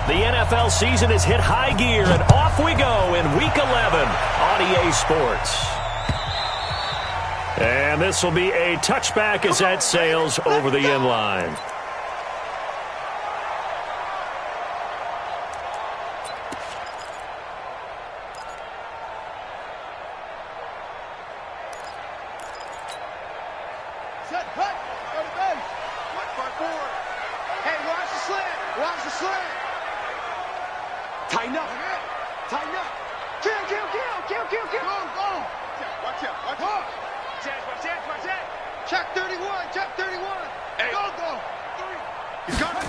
The NFL season has hit high gear, and off we go in Week 11 on EA Sports. And this will be a touchback as that sails over the end line. Tighten up. Tighten up. Kill. Watch out. Check 31. Hey. Go. He's got it.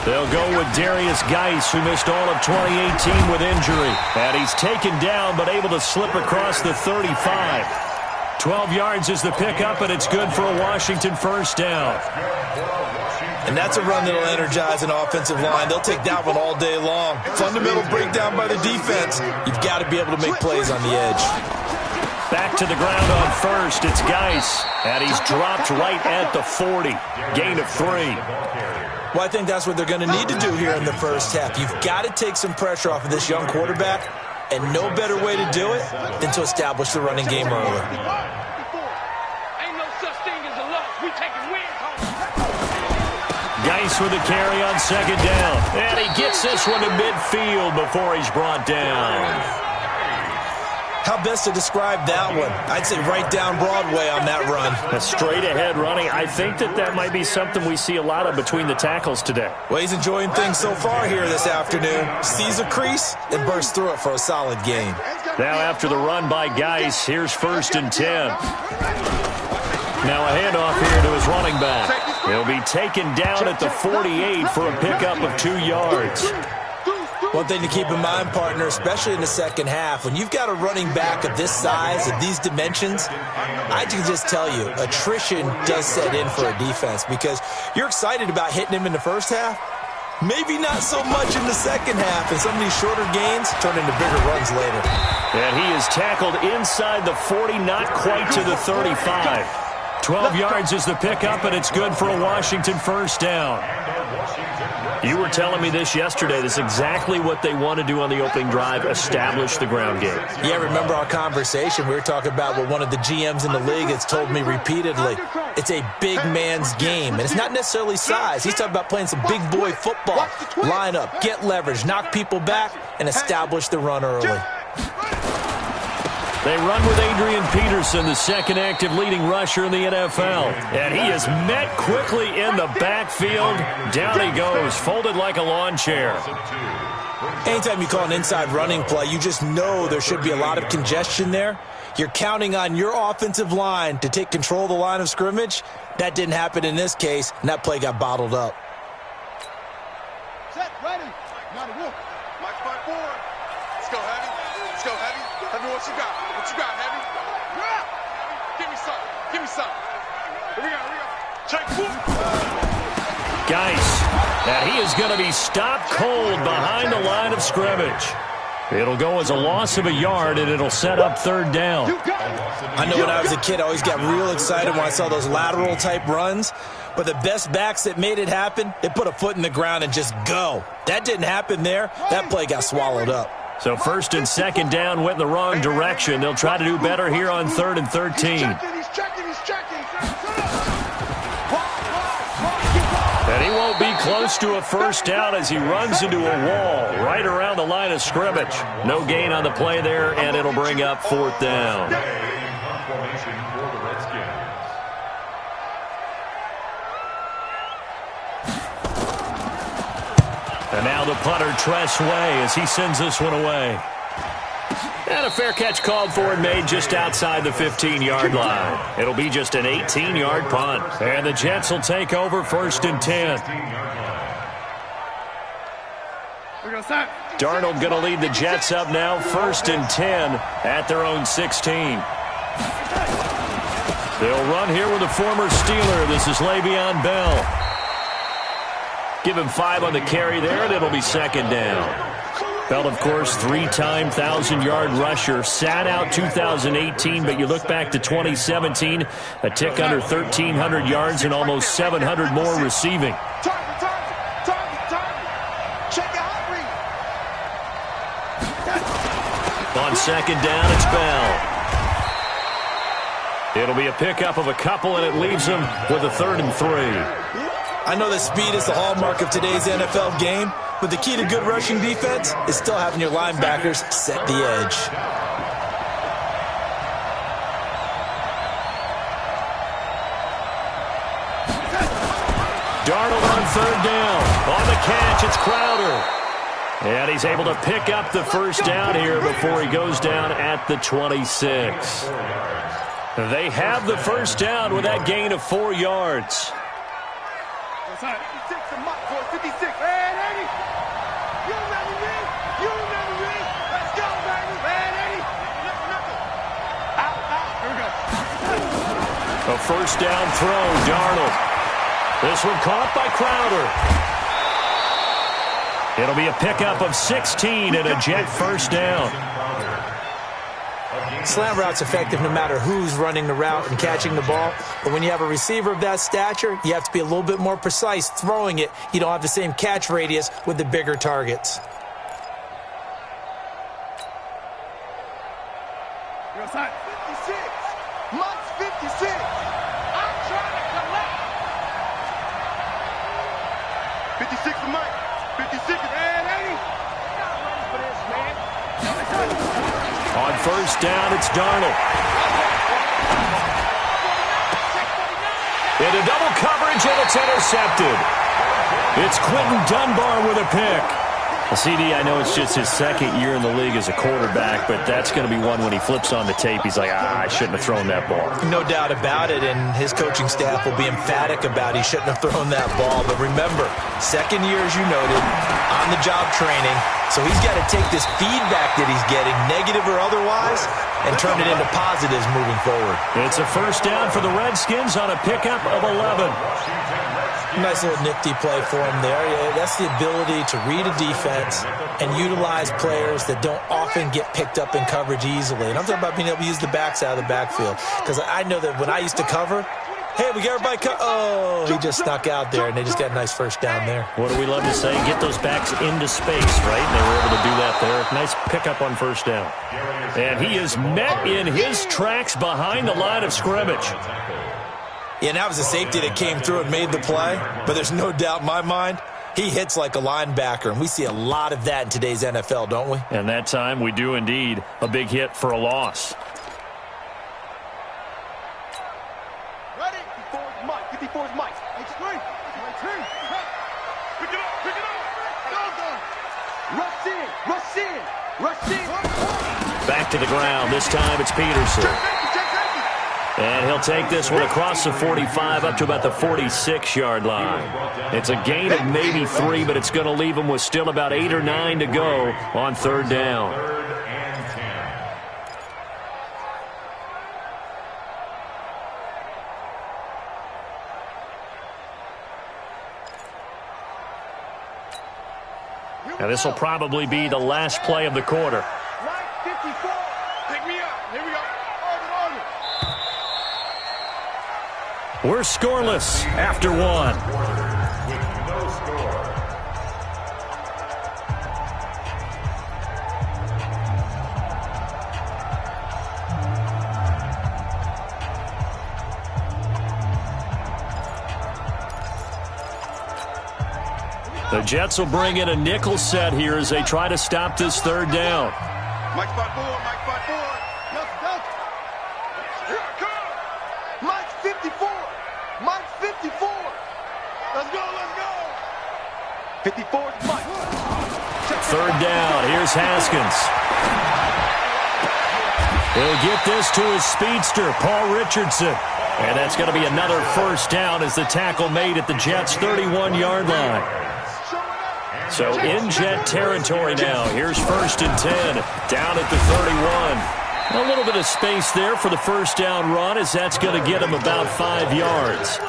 They'll go with Darius Geis, who missed all of 2018 with injury. And he's taken down, but able to slip across the 35. 12 yards is the pickup, and it's good for a Washington first down. And that's a run that'll energize an offensive line. They'll take that one all day long. Fundamental breakdown by the defense. You've got to be able to make plays on the edge. Back to the ground on first. It's Geis. And he's dropped right at the 40. Gain of 3. Well, I think that's what they're going to need to do here in the first half. You've got to take some pressure off of this young quarterback. And no better way to do it than to establish the running game early. Ain't no such thing as a loss. We taking wins home. Geis with a carry on second down. And he gets this one to midfield before he's brought down. How best to describe that one? I'd say right down Broadway on that run. A straight ahead running. I think that might be something we see a lot of between the tackles today. Well, he's enjoying things so far here this afternoon. Sees a crease and bursts through it for a solid gain. Now after the run by Geis, here's 1st and 10. Now a handoff here to his running back. He'll be taken down at the 48 for a pickup of 2 yards. One thing to keep in mind, partner, especially in the second half, when you've got a running back of this size, of these dimensions, I can just tell you, attrition does set in for a defense because you're excited about hitting him in the first half. Maybe not so much in the second half, and some of these shorter gains turn into bigger runs later. And he is tackled inside the 40, not quite to the 35. 12 yards is the pickup, and it's good for a Washington first down. You were telling me this yesterday. This is exactly what they want to do on the opening drive, establish the ground game. Yeah, remember our conversation. We were talking about what one of the GMs in the league has told me repeatedly. It's a big man's game, and it's not necessarily size. He's talking about playing some big boy football. Line up, get leverage, knock people back, and establish the run early. They run with Adrian Peterson, the second active leading rusher in the NFL. And he is met quickly in the backfield. Down he goes, folded like a lawn chair. Anytime you call an inside running play, you just know there should be a lot of congestion there. You're counting on your offensive line to take control of the line of scrimmage. That didn't happen in this case, and that play got bottled up. Set, ready. Not a wolf. Mike 5-4. Let's go, Heavy. Let's go, Heavy. Heavy, what you got? What you got, Heavy? Give me some. Give me some. Here we go. Check. Geis. And he is going to be stopped cold behind the line of scrimmage. It'll go as a loss of a yard, and it'll set up 3rd down. I know when I was a kid, I always got real excited when I saw those lateral-type runs. But the best backs that made it happen, they put a foot in the ground and just go. That didn't happen there. That play got swallowed up. So 1st and 2nd down went in the wrong direction. They'll try to do better here on 3rd and 13. He's checking. And he won't be close to a first down as he runs into a wall right around the line of scrimmage. No gain on the play there, and it'll bring up 4th down. And now the punter, Tress Way, as he sends this one away. And a fair catch called for and made just outside the 15-yard line. It'll be just an 18-yard punt. And the Jets will take over 1st and 10. Darnold going to lead the Jets up now, 1st and 10 at their own 16. They'll run here with a former Steeler. This is Le'Veon Bell. Give him 5 on the carry there, and it'll be 2nd down. Bell, of course, 3-time 1,000-yard rusher. Sat out 2018, but you look back to 2017, a tick under 1,300 yards and almost 700 more receiving. on second down, it's Bell. It'll be a pickup of a couple, and it leaves them with a 3rd and 3. I know that speed is the hallmark of today's NFL game, but the key to good rushing defense is still having your linebackers set the edge. Darnold on 3rd down. On the catch, it's Crowder. And he's able to pick up the first down here before he goes down at the 26. They have the first down with that gain of 4 yards. 56 and Mike, boy, 56. Man, Eddie. You remember me? You remember me? Let's go, baby. Man, Eddie. Out. Here we go. A first down throw, Darnold. This one caught by Crowder. It'll be a pickup of 16 and a Jet first down. Slant route's effective no matter who's running the route and catching the ball. But when you have a receiver of that stature, you have to be a little bit more precise throwing it. You don't have the same catch radius with the bigger targets. You're outside. 56. Mike's 56. I'm trying to collect. 56 for Mike. 56 man, Eddie. Not ready for this, man. On first down, it's Darnold. Into double coverage, and it's intercepted. It's Quentin Dunbar with a pick. Well, CD, I know it's just his 2nd year in the league as a quarterback, but that's going to be one when he flips on the tape. He's like, I shouldn't have thrown that ball. No doubt about it, and his coaching staff will be emphatic about he shouldn't have thrown that ball. But remember, 2nd year, as you noted, on-the-job training. So he's got to take this feedback that he's getting, negative or otherwise, and turn it into positives moving forward. It's a first down for the Redskins on a pickup of 11. Nice little nifty play for him there. Yeah, that's the ability to read a defense and utilize players that don't often get picked up in coverage easily. And I'm talking about being able to use the backs out of the backfield. Because I know that when I used to cover, hey, we got everybody oh, he just snuck out there, and they just got a nice first down there. What do we love to say? Get those backs into space, right? And they were able to do that there. Nice pickup on first down. And he is met in his tracks behind the line of scrimmage. Yeah, and that was a safety that came through and made the play. But there's no doubt in my mind, he hits like a linebacker. And we see a lot of that in today's NFL, don't we? And that time we do indeed. A big hit for a loss. Ready? 54 is Mike. 54 is Mike. It's three. Pick it up. Rush in. Back to the ground. This time it's Peterson. And he'll take this one across the 45 up to about the 46-yard line. It's a gain of maybe 3, but it's going to leave him with still about 8 or 9 to go on 3rd down. Now this will probably be the last play of the quarter. Line 54. Pick me up. Here we go. We're scoreless after 1. The Jets will bring in a nickel set here as they try to stop this 3rd down. Mike 5-4. Here I come. Mike 54. Mike 54. Let's go. 54 is Mike. 3rd down. Here's Haskins. He'll get this to his speedster, Paul Richardson. And that's going to be another first down as the tackle made at the Jets' 31-yard line. So in Jet territory now. Here's 1st and 10 down at the 31. A little bit of space there for the first down run as that's going to get him about 5 yards.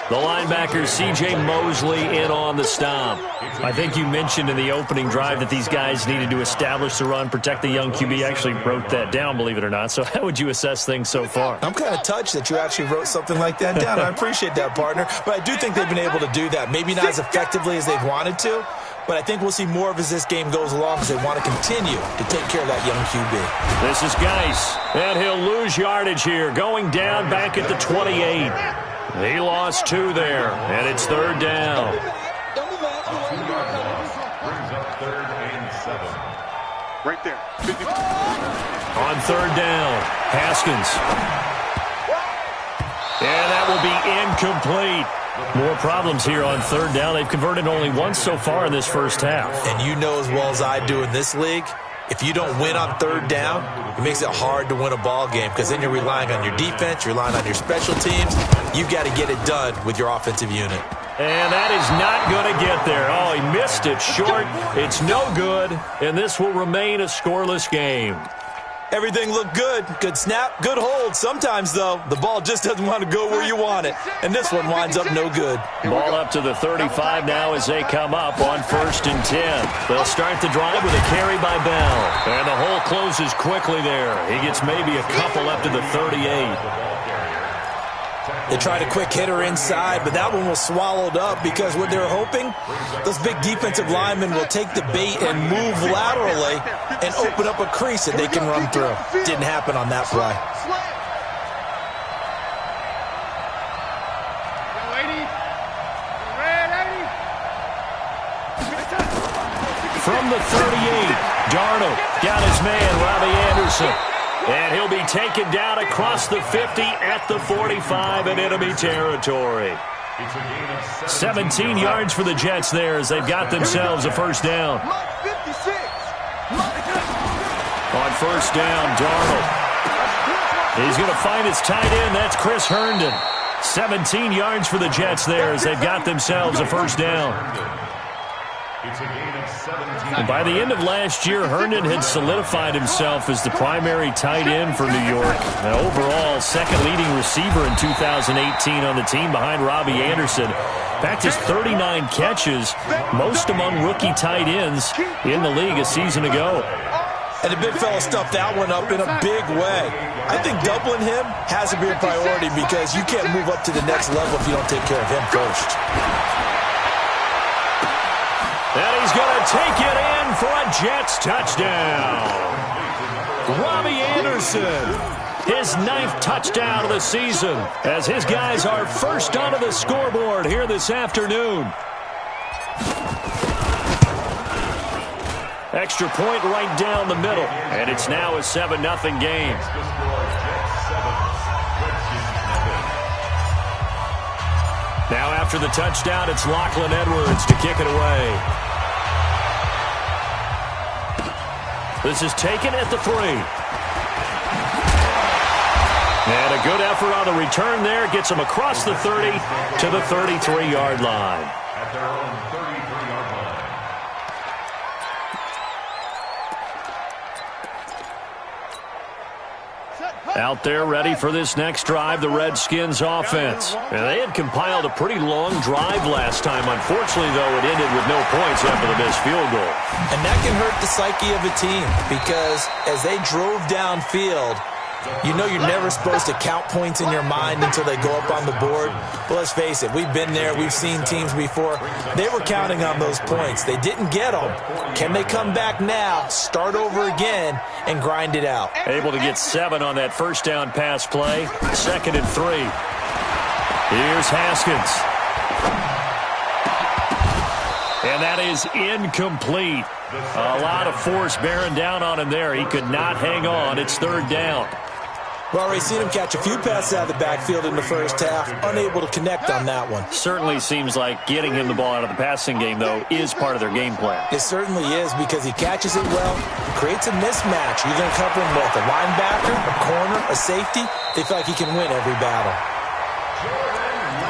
The linebacker, C.J. Mosley, in on the stop. I think you mentioned in the opening drive that these guys needed to establish the run, protect the young QB. Actually wrote that down, believe it or not. So how would you assess things so far? I'm kind of touched that you actually wrote something like that down. I appreciate that, partner. But I do think they've been able to do that. Maybe not as effectively as they've wanted to, but I think we'll see more of as this game goes along because they want to continue to take care of that young QB. This is Geis, and he'll lose yardage here, going down back at the 28. He lost 2 there, and it's 3rd down. Right there. 50. On 3rd down, Haskins. And that will be incomplete. More problems here on 3rd down. They've converted only once so far in this first half. And you know as well as I do in this league, if you don't win on 3rd down, it makes it hard to win a ball game because then you're relying on your defense, you're relying on your special teams. You've got to get it done with your offensive unit. And that is not going to get there. Oh, he missed it short. It's no good, and this will remain a scoreless game. Everything looked good. Good snap, good hold. Sometimes, though, the ball just doesn't want to go where you want it. And this one winds up no good. Ball up to the 35 now as they come up on 1st and 10. They'll start the drive with a carry by Bell. And the hole closes quickly there. He gets maybe a couple up to the 38. They tried a quick hitter inside, but that one was swallowed up because what they're hoping, those big defensive linemen will take the bait and move laterally and open up a crease that they can run through. Didn't happen on that play. From the 38, Darnold got his man, Robbie Anderson. And he'll be taken down across the 50 at the 45, and it'll be territory. 17 yards for the Jets there as they've got themselves a 1st down. On 1st down, Darnold. He's going to find his tight end. That's Chris Herndon. 17 yards for the Jets there as they've got themselves a 1st down. And by the end of last year, Herndon had solidified himself as the primary tight end for New York. And overall, 2nd leading receiver in 2018 on the team behind Robbie Anderson. Back to 39 catches, most among rookie tight ends in the league a season ago. And the big fella stuffed that one up in a big way. I think doubling him has to be a priority because you can't move up to the next level if you don't take care of him first. And he's going to take it in for a Jets touchdown. Robbie Anderson, his 9th touchdown of the season, as his guys are first onto the scoreboard here this afternoon. Extra point right down the middle, and it's now a 7-0 game. Now after the touchdown, it's Lachlan Edwards to kick it away. This is taken at the 3. And a good effort on the return there. Gets him across the 30 to the 33-yard line. At their own 33-yard line. Out there ready for this next drive, the Redskins offense. And they had compiled a pretty long drive last time. Unfortunately, though, it ended with no points after the missed field goal. And that can hurt the psyche of a team because as they drove downfield, you know you're never supposed to count points in your mind until they go up on the board. But let's face it, we've been there. We've seen teams before. They were counting on those points. They didn't get them. Can they come back now, start over again, and grind it out? Able to get 7 on that 1st down pass play. 2nd and 3. Here's Haskins. And that is incomplete. A lot of force bearing down on him there. He could not hang on. It's 3rd down. We've already seen him catch a few passes out of the backfield in the first half, unable to connect on that one. Certainly seems like getting him the ball out of the passing game, though, is part of their game plan. It certainly is because he catches it well, creates a mismatch. You're going to cover him with a linebacker, a corner, a safety. They feel like he can win every battle.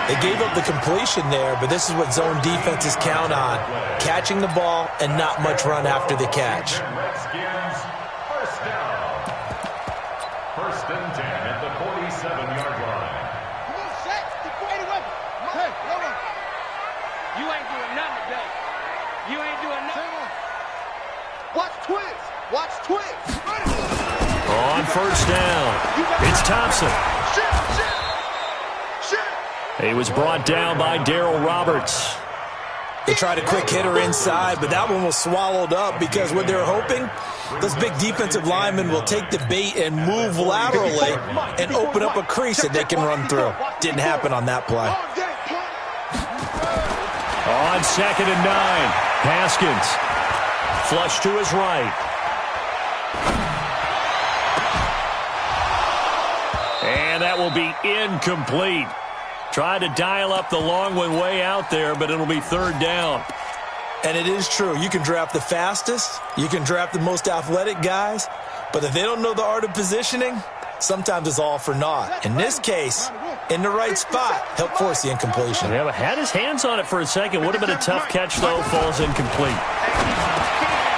They gave up the completion there, but this is what zone defenses count on. Catching the ball and not much run after the catch. Redskins, 1st down. 1st and 10 at the 47-yard line. Come on, Shaq. Get away. Hey, hold on. You ain't doing nothing today. You ain't doing nothing. Watch twins. Watch twins. On 1st down, it's Thompson. He was brought down by Darryl Roberts. They tried a quick hitter inside, but that one was swallowed up because what they're hoping, those big defensive linemen will take the bait and move laterally and open up a crease that they can run through. Didn't happen on that play. On 2nd and 9, Haskins. Flush to his right. And that will be incomplete. Tried to dial up the long one way out there, but it'll be 3rd down. And it is true. You can draft the fastest. You can draft the most athletic guys. But if they don't know the art of positioning, sometimes it's all for naught. In this case, in the right spot, helped force the incompletion. Yeah, but had his hands on it for a second. Would have been a tough catch, though. Falls incomplete.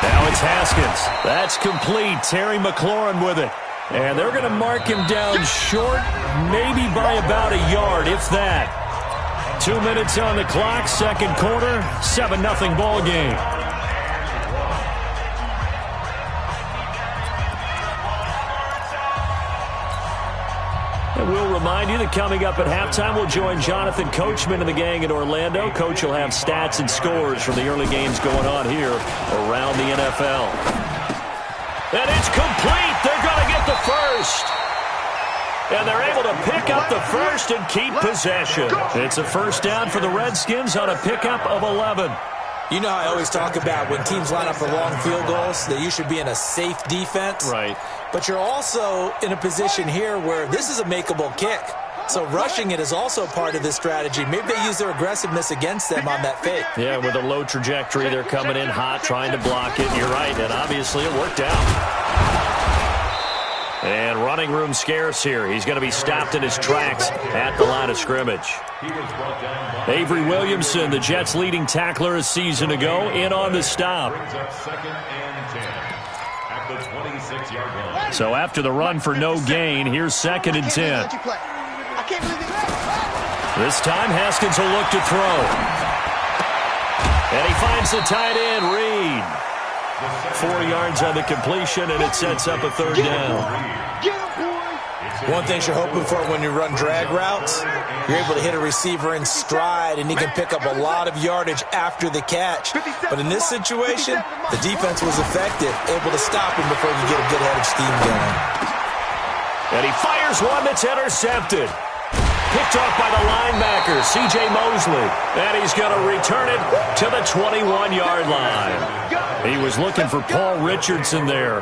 Now it's Haskins. That's complete. Terry McLaurin with it. And they're going to mark him down short, maybe by about a yard, if that. 2 minutes on the clock, 2nd quarter, 7-0 ball game. And we'll remind you that coming up at halftime, we'll join Jonathan Coachman and the gang in Orlando. Coach will have stats and scores from the early games going on here around the NFL. And it's complete. They're going to get the first. And they're able to pick up the first and keep possession. It's a 1st down for the Redskins on a pickup of 11. You know how I always talk about when teams line up for long field goals, that you should be in a safe defense. Right. But you're also in a position here where this is a makeable kick. So rushing it is also part of this strategy. Maybe they use their aggressiveness against them on that fake. Yeah, with a low trajectory, they're coming in hot, trying to block it. You're right, and obviously it worked out. And running room scarce here. He's going to be stopped in his tracks at the line of scrimmage. Avery Williamson, the Jets' leading tackler a season ago, in on the stop. So after the run for no gain, here's 2nd and 10. This time, Haskins will look to throw. And he finds the tight end, Reed. 4 yards on the completion, and it sets up a 3rd down. One thing you're hoping for when you run drag routes, you're able to hit a receiver in stride, and he can pick up a lot of yardage after the catch. But in this situation, the defense was effective, able to stop him before you get a good head of steam going. And he fires one that's intercepted. Picked off by the linebacker, C.J. Mosley. And he's going to return it to the 21-yard line. He was looking for Paul Richardson there.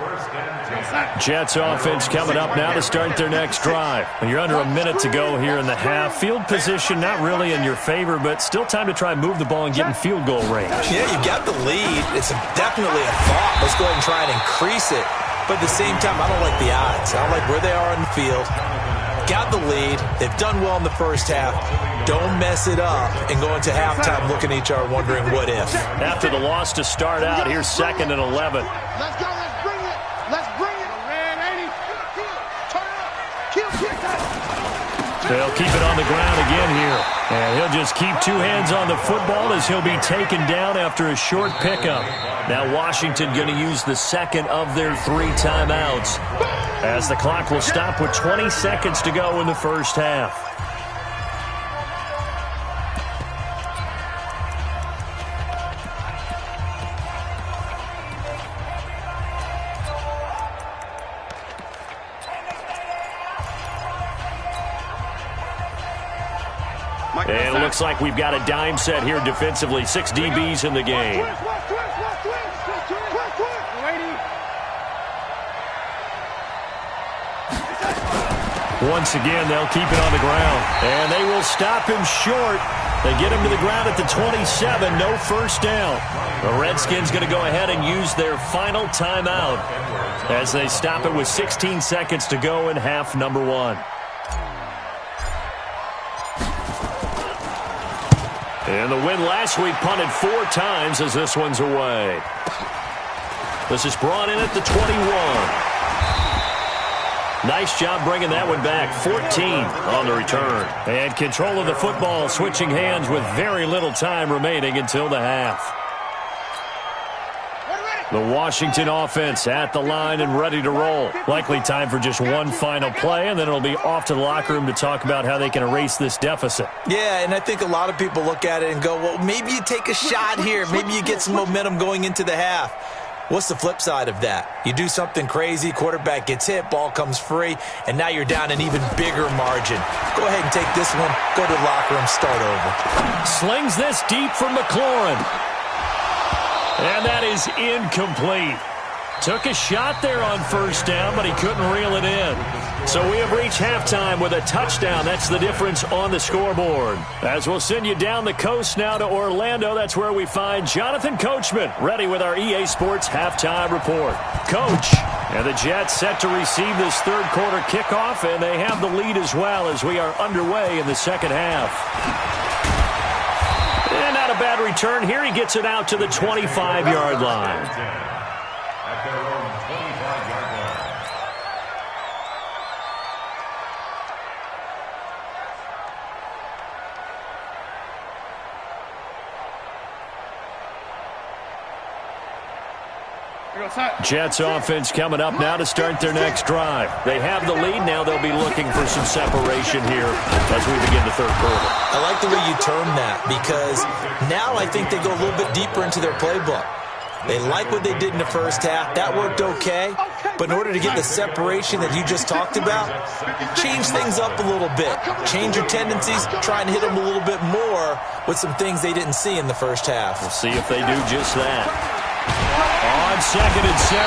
Jets offense coming up now to start their next drive. You're under a minute to go here in the half. Field position not really in your favor, but still time to try and move the ball and get in field goal range. Yeah, you've got the lead. It's definitely a thought. Let's go ahead and try and increase it. But at the same time, I don't like the odds. I don't like where they are on the field. Got the lead. They've done well in the first half. Don't mess it up and go into halftime looking at each other wondering what if. After the loss to start out, here's 2nd and 11. Let's go. Let's bring it. Let's bring it. Man, ain't he? Turn it up. Kill. They'll keep it on the ground again here. And he'll just keep 2 hands on the football as he'll be taken down after a short pickup. Now Washington going to use the 2nd of their 3 timeouts, as the clock will stop with 20 seconds to go in the first half. And it looks like we've got a dime set here defensively. 6 DBs in the game. Once again, they'll keep it on the ground. And they will stop him short. They get him to the ground at the 27. No first down. The Redskins going to go ahead and use their final timeout as they stop it with 16 seconds to go in half number 1. And the win last week punted 4 times as this one's away. This is brought in at the 21. Nice job bringing that one back. 14 on the return. And control of the football, switching hands with very little time remaining until the half. The Washington offense at the line and ready to roll. Likely time for just one final play, and then it'll be off to the locker room to talk about how they can erase this deficit. Yeah, and I think a lot of people look at it and go, well, maybe you take a shot here. Maybe you get some momentum going into the half. What's the flip side of that? You do something crazy, quarterback gets hit, ball comes free, and now you're down an even bigger margin. Go ahead and take this one, go to the locker room, start over. Slings this deep for McLaurin. And that is incomplete. Took a shot there on first down, but he couldn't reel it in. So we have reached halftime with a touchdown. That's the difference on the scoreboard. As we'll send you down the coast now to Orlando, that's where we find Jonathan Coachman, ready with our EA Sports halftime report. Coach, and the Jets set to receive this third quarter kickoff, and they have the lead as well as we are underway in the second half. And not a bad return here. He gets it out to the 25-yard line. At their own 25-yard line. Jets offense coming up now to start their next drive. They have the lead. Now they'll be looking for some separation here as we begin the third quarter. I like the way you term that because now I think they go a little bit deeper into their playbook. They like what they did in the first half. That worked okay. But in order to get the separation that you just talked about, change things up a little bit. Change your tendencies. Try and hit them a little bit more with some things they didn't see in the first half. We'll see if they do just that. On 2nd and 7,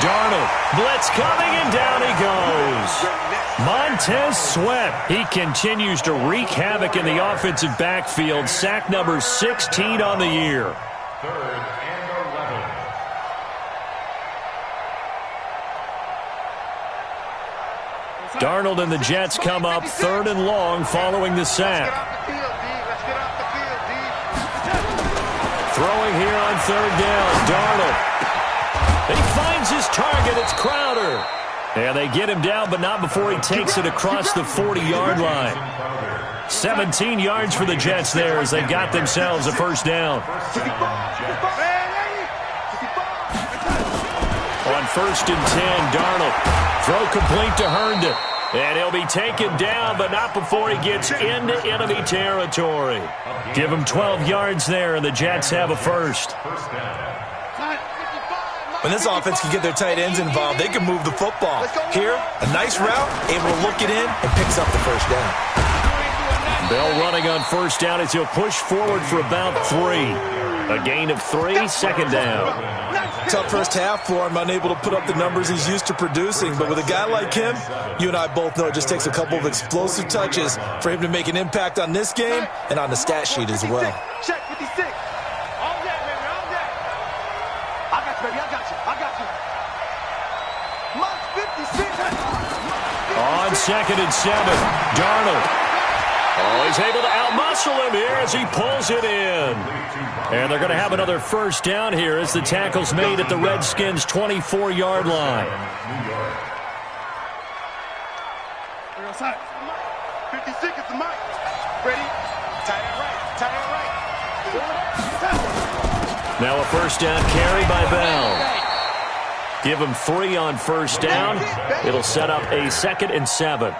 Darnold. Blitz coming, and down he goes. Montez Sweat. He continues to wreak havoc in the offensive backfield. Sack number 16 on the year. Third and 11. Darnold and the Jets come up 3rd and long following the sack. Throwing here on 3rd down, Darnold. He finds his target. It's Crowder. And they get him down, but not before he takes it across the 40-yard line. 17 yards for the Jets there as they got themselves a first down. On 1st and 10, Darnold. Throw complete to Herndon. And he'll be taken down, but not before he gets into enemy territory. Give him 12 yards there, and the Jets have a first. When this offense can get their tight ends involved, they can move the football. Here, a nice route, able to look it in, and picks up the first down. Bell running on first down as he'll push forward for about 3. A gain of 3, 2nd down. Tough first half for him, unable to put up the numbers he's used to producing. But with a guy like him, you and I both know it just takes a couple of explosive touches for him to make an impact on this game and on the stat sheet as well. Check 56. All day, baby, all day. I got you, baby, I got you, I got you. Mark 56. On 2nd and 7, Darnold. Oh, he's able to outmuscle him here as he pulls it in. And they're going to have another first down here as the tackle's made at the Redskins' 24-yard line. 56 is the mic. Ready? Tight end right, tight end right. Now a first down carry by Bell. Give him 3 on first down. It'll set up a 2nd and 7.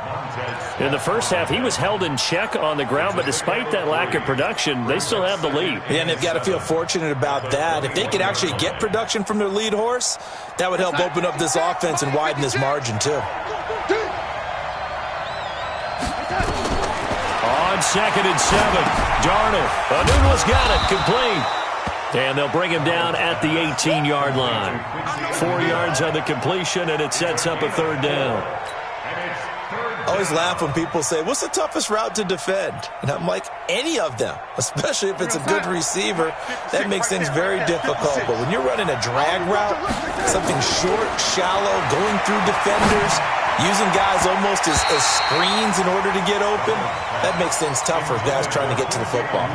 In the first half, he was held in check on the ground, but despite that lack of production, they still have the lead. Yeah, and they've got to feel fortunate about that. If they could actually get production from their lead horse, that would help open up this offense and widen this margin, too. On 2nd and 7, Darnold. Anunwa's got it, complete. And they'll bring him down at the 18-yard line. 4 yards on the completion, and it sets up a 3rd down. I always laugh when people say, what's the toughest route to defend? And I'm like, any of them, especially if it's a good receiver. That makes things very difficult. But when you're running a drag route, something short, shallow, going through defenders, using guys almost as screens in order to get open, that makes things tough for guys trying to get to the football.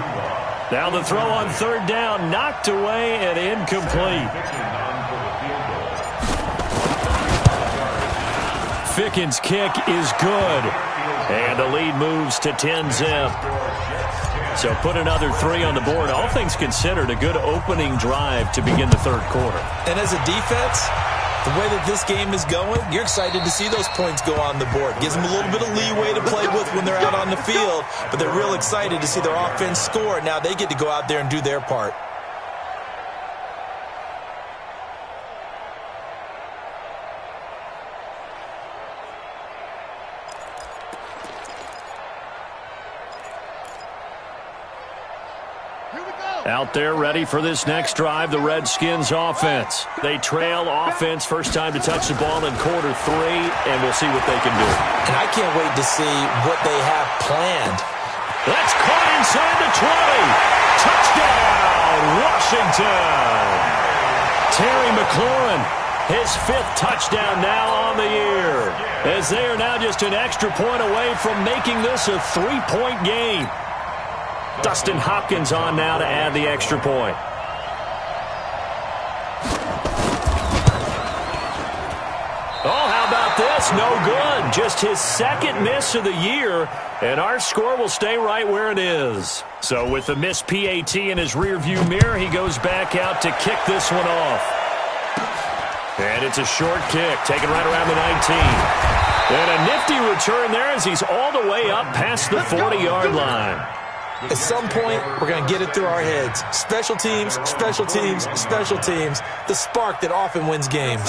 Now the throw on 3rd down, knocked away and incomplete. Fickens' kick is good. And the lead moves to 10-zip. So put another 3 on the board. All things considered, a good opening drive to begin the third quarter. And as a defense, the way that this game is going, you're excited to see those points go on the board. Gives them a little bit of leeway to play with when they're out on the field, but they're real excited to see their offense score. Now they get to go out there and do their part. Out there ready for this next drive, the Redskins offense. They trail offense, first time to touch the ball in quarter 3, and we'll see what they can do. And I can't wait to see what they have planned. That's caught inside the 20. Touchdown, Washington. Terry McLaurin, his 5th touchdown now on the year, as they are now just an extra point away from making this a 3-point game. Dustin Hopkins on now to add the extra point. Oh, how about this? No good. Just his 2nd miss of the year, and our score will stay right where it is. So with the missed PAT in his rearview mirror, he goes back out to kick this one off. And it's a short kick, taken right around the 19. And a nifty return there as he's all the way up past the 40-yard line. At some point, we're going to get it through our heads. Special teams, special teams, special teams. The spark that often wins games.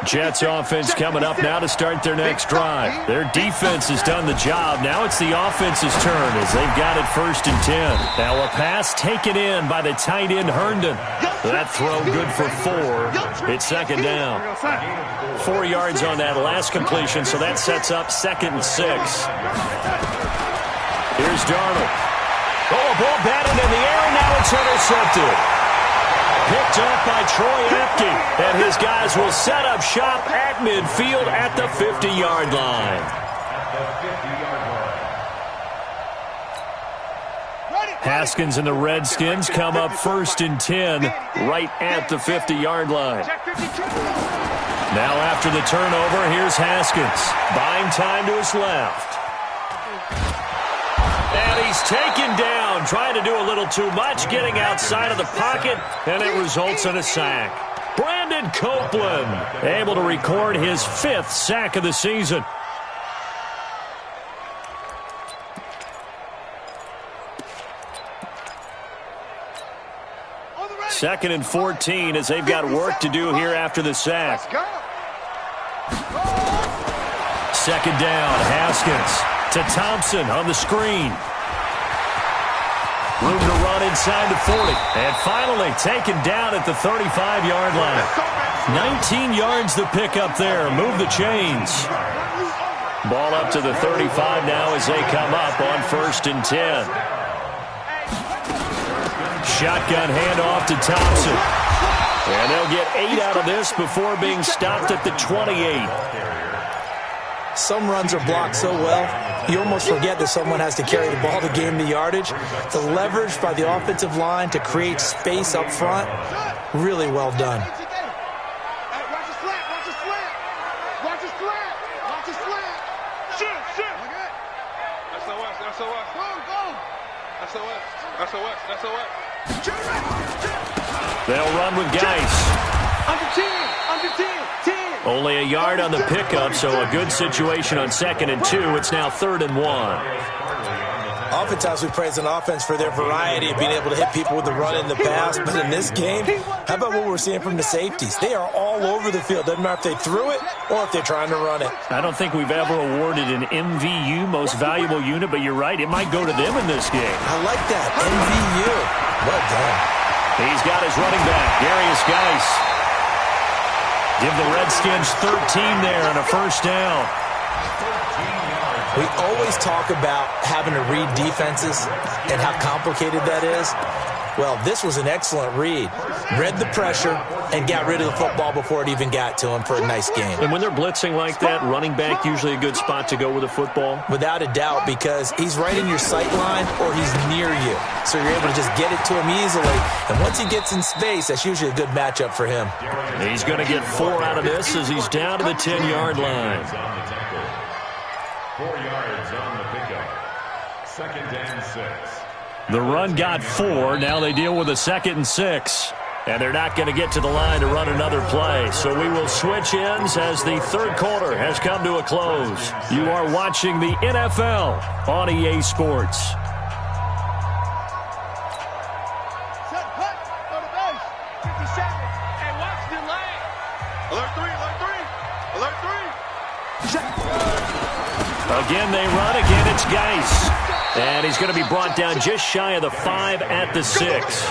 Jets offense coming up now to start their next drive. Their defense has done the job. Now it's the offense's turn as they've got it 1st and 10. Now a pass taken in by the tight end Herndon. That throw good for 4. It's 2nd down. 4 yards on that last completion, so that sets up 2nd and 6. Here's Darnold. Oh, a ball batted in the air, and now it's intercepted. Picked up by Troy Apke, and his guys will set up shop at midfield at the 50-yard line. Haskins and the Redskins come up 1st and 10 right at the 50-yard line. Now after the turnover, here's Haskins. Buying time to his left. And he's taken down, trying to do a little too much, getting outside of the pocket, and it results in a sack. Brandon Copeland able to record his 5th sack of the season. Second and 14 as they've got work to do here after the sack. 2nd down, Haskins to Thompson on the screen. Room to run inside the 40. And finally taken down at the 35-yard line. 19 yards the pick up there. Move the chains. Ball up to the 35 now as they come up on 1st and 10. Shotgun handoff to Thompson. And they'll get 8 out of this before being stopped at the 28. Some runs are blocked so well, you almost forget that someone has to carry the ball to gain the yardage. The leverage by the offensive line to create space up front, really well done. They'll run with Geis. Under 10. Only a yard on the pickup, so a good situation on 2nd and 2. It's now 3rd and 1. Oftentimes we praise an offense for their variety of being able to hit people with the run in the pass, but in this game, how about what we're seeing from the safeties? They are all over the field. Doesn't matter if they threw it or if they're trying to run it. I don't think we've ever awarded an MVU, most valuable unit, but you're right, it might go to them in this game. I like that, MVU. Well done. He's got his running back, Darius Geis. Give the Redskins 13 there and a 1st down. We always talk about having to read defenses and how complicated that is. Well, this was an excellent read. Read the pressure and got rid of the football before it even got to him for a nice game. And when they're blitzing like that, running back usually a good spot to go with a football? Without a doubt, because he's right in your sight line or he's near you. So you're able to just get it to him easily. And once he gets in space, that's usually a good matchup for him. He's going to get 4 out of this as he's down to the 10-yard line. 4 yards on the pickup. 2nd and 6. The run got 4. Now they deal with a 2nd and 6. And they're not going to get to the line to run another play. So we will switch ends as the third quarter has come to a close. You are watching the NFL on EA Sports. Set, cut, go to base. 57. Hey, watch the lane. Alert 3, alert 3. Alert 3. Again, they run. Again, it's Geis. And he's going to be brought down just shy of the 5 at the 6.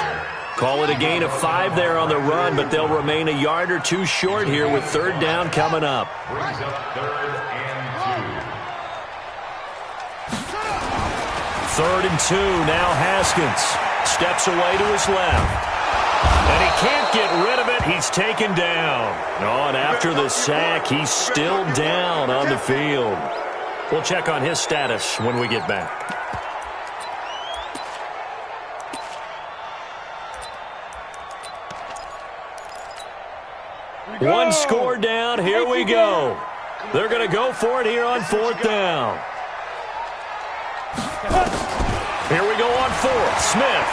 Call it a gain of 5 there on the run, but they'll remain a yard or 2 short here with third down coming up. Brings up 3rd and 2. 3rd and 2. Now Haskins steps away to his left. And he can't get rid of it. He's taken down. Oh, and after the sack, he's still down on the field. We'll check on his status when we get back. One score down. Here we go. They're going to go for it here on 4th down. Here we go on 4th. Smith.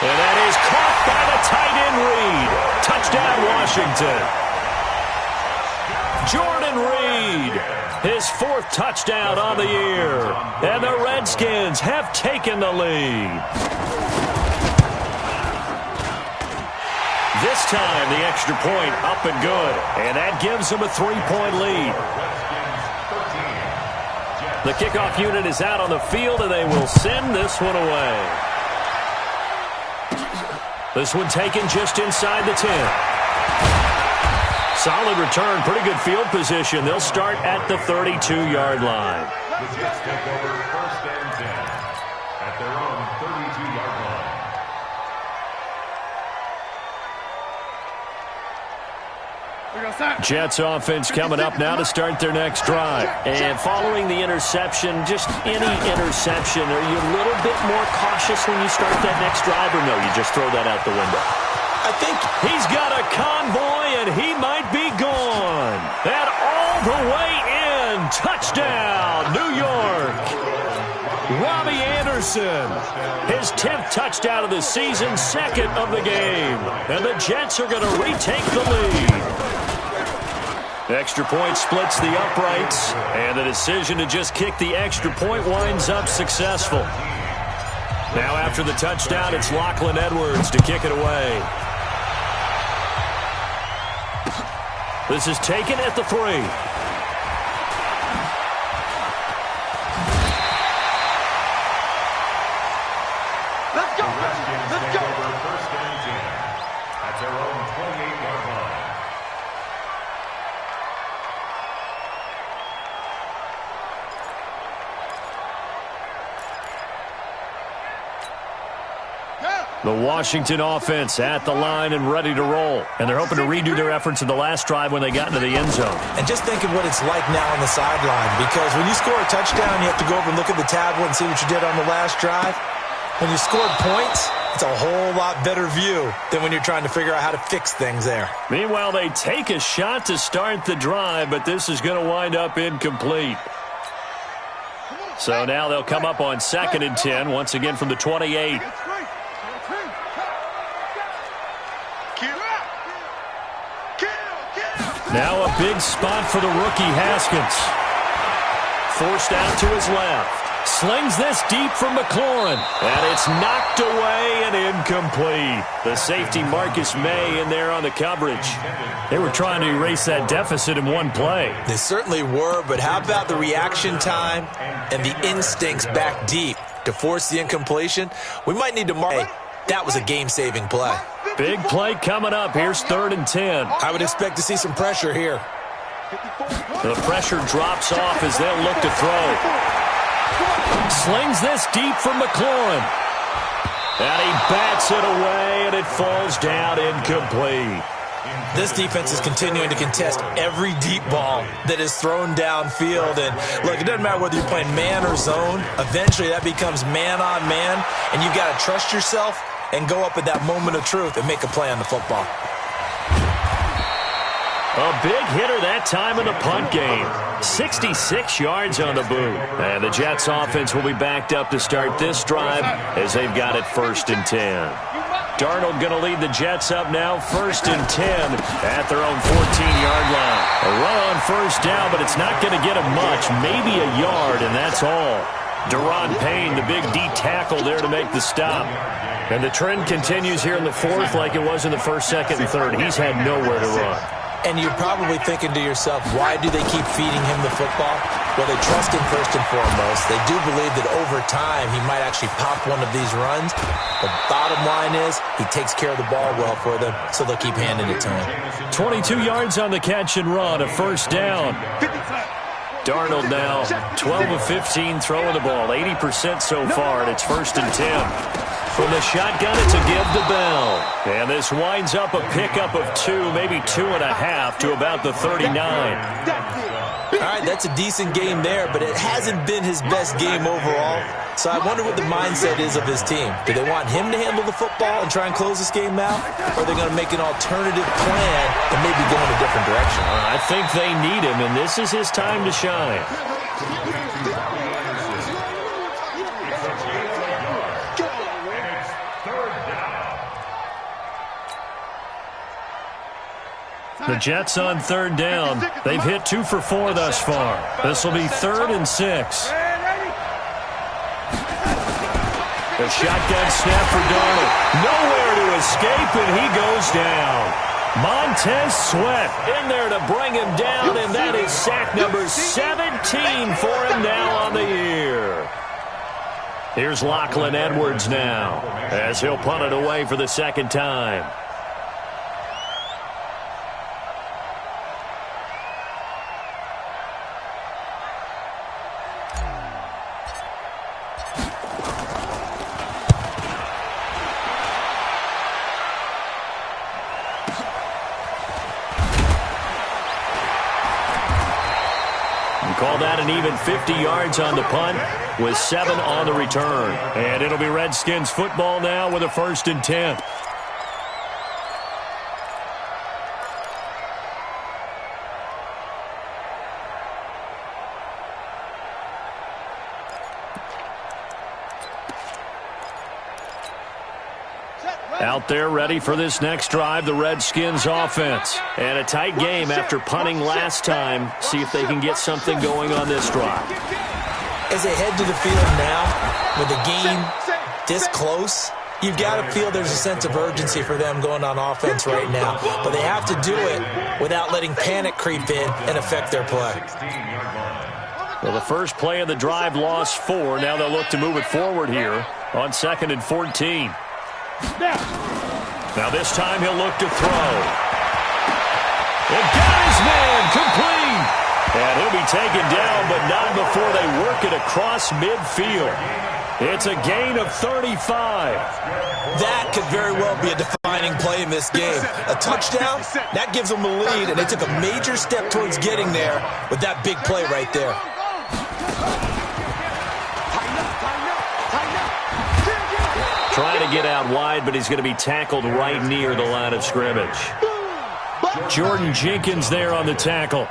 And that is caught by the tight end Reed. Touchdown, Washington. Jordan Reed, his 4th touchdown on the year. And the Redskins have taken the lead. This time, the extra point up and good. And that gives them a 3-point lead. The kickoff unit is out on the field, and they will send this one away. This one taken just inside the 10. Solid return, pretty good field position. They'll start at the 32-yard line. The Jets take over 1st and 10 at their own 32-yard line. Jets offense coming up now to start their next drive. And following the interception, just any interception, are you a little bit more cautious when you start that next drive, or no, you just throw that out the window? I think He's got a convoy, and he might be gone. And all the way in. Touchdown, New York. Robbie Anderson, his 10th touchdown of the season, 2nd of the game. And the Jets are going to retake the lead. Extra point splits the uprights, and the decision to just kick the extra point winds up successful. Now after the touchdown, it's Lachlan Edwards to kick it away. This is taken at the 3. Let's go. Let's go. 1st and 10 at their own 28-yard line. The Washington offense at the line and ready to roll. And they're hoping to redo their efforts in the last drive when they got into the end zone. And just think of what it's like now on the sideline, because when you score a touchdown, you have to go over and look at the tablet and see what you did on the last drive. When you scored points, it's a whole lot better view than when you're trying to figure out how to fix things there. Meanwhile, they take a shot to start the drive, but this is going to wind up incomplete. So now they'll come up on 2nd and 10, once again from the 28. Now a big spot for the rookie Haskins. Forced out to his left. Slings this deep from McLaurin. And it's knocked away and incomplete. The safety Marcus May in there on the coverage. They were trying to erase that deficit in one play. They certainly were, but how about the reaction time and the instincts back deep to force the incompletion? We might need to mark. Hey, that was a game-saving play. Big play coming up. Here's 3rd and 10. I would expect to see some pressure here. The pressure drops off as they'll look to throw. Slings this deep from McLaurin. And he bats it away, and it falls down incomplete. This defense is continuing to contest every deep ball that is thrown downfield. And look, it doesn't matter whether you're playing man or zone. Eventually, that becomes man on man, and you've got to trust yourself and go up at that moment of truth and make a play on the football. A big hitter that time in the punt game. 66 yards on the boot. And the Jets offense will be backed up to start this drive as they've got it 1st and 10. Darnold going to lead the Jets up now, 1st and 10 at their own 14-yard line. A run on 1st down, but it's not going to get him much, maybe a yard, and that's all. Deron Payne, the big D tackle there to make the stop. And the trend continues here in the 4th like it was in the 1st, 2nd, and 3rd. He's had nowhere to run. And you're probably thinking to yourself, why do they keep feeding him the football? Well, they trust him first and foremost. They do believe that over time he might actually pop one of these runs. The bottom line is he takes care of the ball well for them, so they'll keep handing it to him. 22 yards on the catch and run, a 1st down. Darnold now 12 of 15 throwing the ball, 80% so far, and it's 1st and 10. From the shotgun, it's a give to Bell. And this winds up a pickup of 2, maybe 2.5 to about the 39. All right, that's a decent game there, but it hasn't been his best game overall. So I wonder what the mindset is of his team. Do they want him to handle the football and try and close this game out? Or are they going to make an alternative plan and maybe go in a different direction? I think they need him, and this is his time to shine. The Jets on 3rd down. They've hit 2 for 4 thus far. This will be 3rd and 6. The shotgun snap for Darnold. Nowhere to escape, and he goes down. Montez Sweat in there to bring him down, and that is sack number 17 for him now on the year. Here's Lachlan Edwards now as he'll punt it away for the 2nd time. Call that an even 50 yards on the punt with 7 on the return. And it'll be Redskins football now with a 1st and 10. Out there ready for this next drive, the Redskins offense. And a tight game after punting last time. See if they can get something going on this drive. As they head to the field now, with the game this close, you've got to feel there's a sense of urgency for them going on offense right now. But they have to do it without letting panic creep in and affect their play. Well, the first play of the drive lost 4. Now they'll look to move it forward here on 2nd and 14. Now this time he'll look to throw. And got his man complete. And he'll be taken down, but not before they work it across midfield. It's a gain of 35. That could very well be a defining play in this game. A touchdown, that gives them a lead, and they took a major step towards getting there with that big play right there. Trying to get out wide, but he's going to be tackled right near the line of scrimmage. Jordan Jenkins there on the tackle.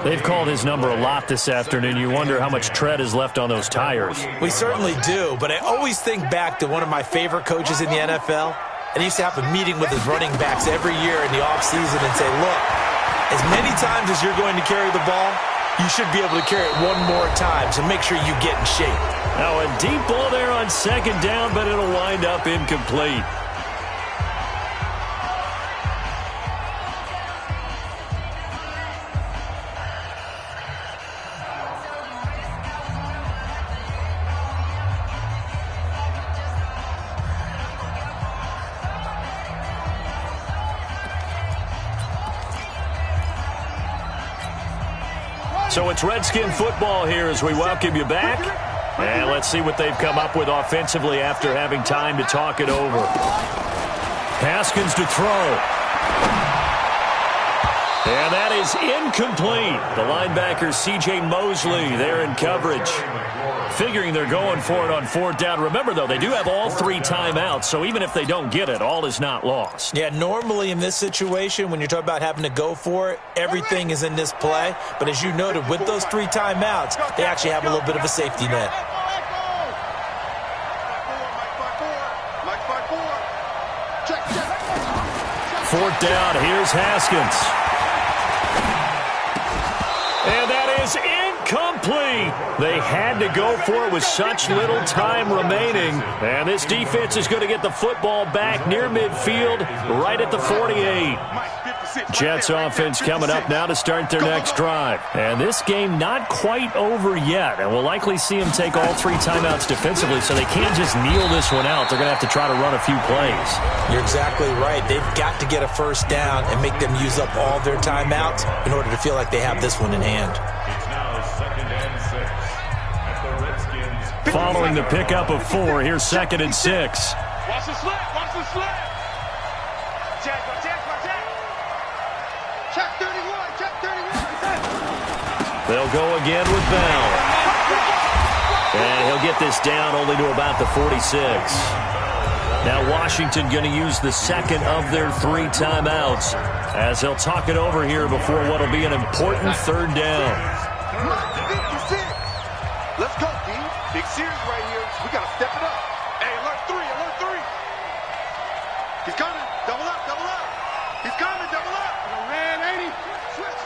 They've called his number a lot this afternoon. You wonder how much tread is left on those tires. We certainly do, but I always think back to one of my favorite coaches in the NFL. And he used to have a meeting with his running backs every year in the offseason and say, look, as many times as you're going to carry the ball, you should be able to carry it one more time, so make sure you get in shape. Now a deep ball there on 2nd down, but it'll wind up incomplete. So it's Redskin football here as we welcome you back. And let's see what they've come up with offensively after having time to talk it over. Haskins to throw. And that is incomplete. The linebacker, C.J. Mosley, there in coverage. Figuring they're going for it on 4th down. Remember, though, they do have all 3 timeouts, so even if they don't get it, all is not lost. Yeah, normally in this situation, when you're talking about having to go for it, everything is in this play. But as you noted, with those 3 timeouts, they actually have a little bit of a safety net. Fourth down, here's Haskins. And that is incomplete. They had to go for it with such little time remaining. And this defense is going to get the football back near midfield, right at the 48. Jets offense coming up now to start their next drive. And this game not quite over yet. And we'll likely see them take all 3 timeouts defensively, so they can't just kneel this one out. They're going to have to try to run a few plays. You're exactly right. They've got to get a first down and make them use up all their timeouts in order to feel like they have this one in hand. It's now 2nd and 6 at the Redskins. Following the pickup of 4, here's 2nd and 6. Watch the slip. Watch the slip. Check. Check 31. Check 31. They'll go again with Bell. And he'll get this down only to about the 46. Now Washington going to use the second of their 3 timeouts as they'll talk it over here before what will be an important 3rd down. Let's go, D. Big series right here. We got to step it up. Hey, alert 3. He's coming. Double up. He's coming. Double up. Ran, ain't he? Switch.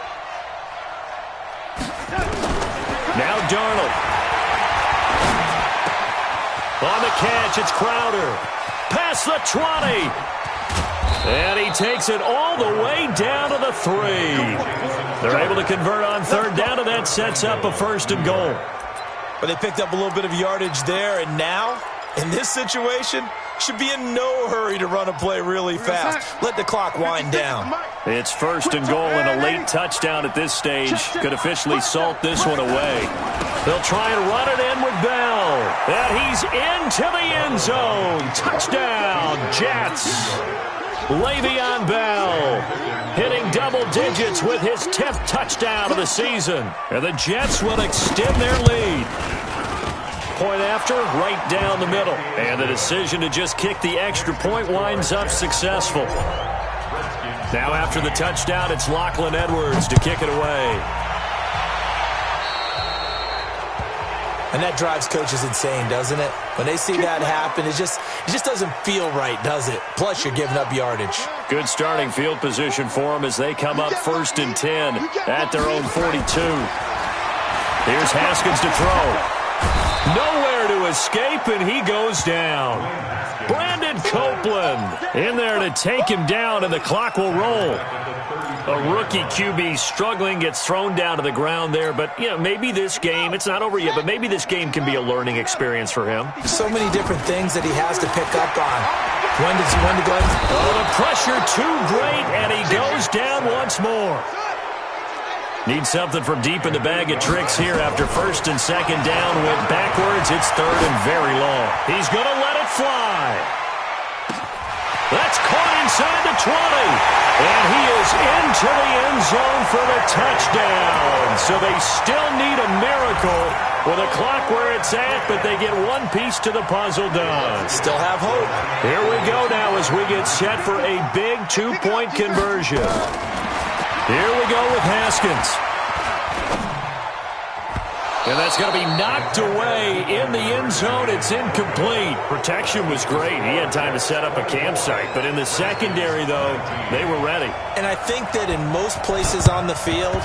Now Darnold. On the catch, it's Crowder. Past the 20. And he takes it all the way down to the 3. They're able to convert on 3rd down, and that sets up a 1st and goal. But they picked up a little bit of yardage there, and now, in this situation, should be in no hurry to run a play really fast. Let the clock wind down. It's 1st and goal, and a late touchdown at this stage could officially salt this one away. They'll try and run it in with Bell. And he's into the end zone. Touchdown, Jets. Le'Veon Bell hitting double digits with his 10th touchdown of the season. And the Jets will extend their lead. Point after, right down the middle. And the decision to just kick the extra point winds up successful. Now after the touchdown, it's Lachlan Edwards to kick it away. And that drives coaches insane, doesn't it? When they see that happen, it just doesn't feel right, does it? Plus, you're giving up yardage. Good starting field position for them as they come up 1st and 10 at their own 42. Here's Haskins to throw. Nowhere to escape, and he goes down. Brandon Copeland in there to take him down, and the clock will roll. A rookie QB struggling, gets thrown down to the ground there. But, you know, maybe this game, it's not over yet, but maybe this game can be a learning experience for him. So many different things that he has to pick up on. When to go ahead. Oh, the pressure too great, and he goes down once more. Needs something from deep in the bag of tricks here after 1st and 2nd down. Went backwards. It's 3rd and very long. He's going to let it fly. That's caught inside the 20. And he is into the end zone for the touchdown. So they still need a miracle with a clock where it's at, but they get one piece to the puzzle done. Still have hope. Here we go now as we get set for a big 2-point conversion. Here we go with Haskins. And that's going to be knocked away in the end zone. It's incomplete. Protection was great. He had time to set up a campsite. But in the secondary, though, they were ready. And I think that in most places on the field,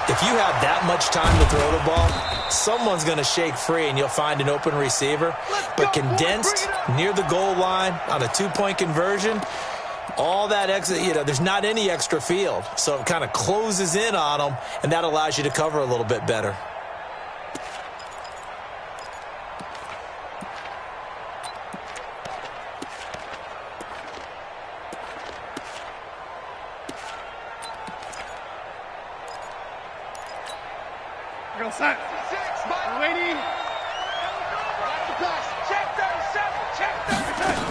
if you have that much time to throw the ball, someone's going to shake free and you'll find an open receiver. But condensed near the goal line on a 2-point conversion, all that extra, there's not any extra field. So it kind of closes in on them, and that allows you to cover a little bit better. Go set. Waiting. Check 37. Check 37.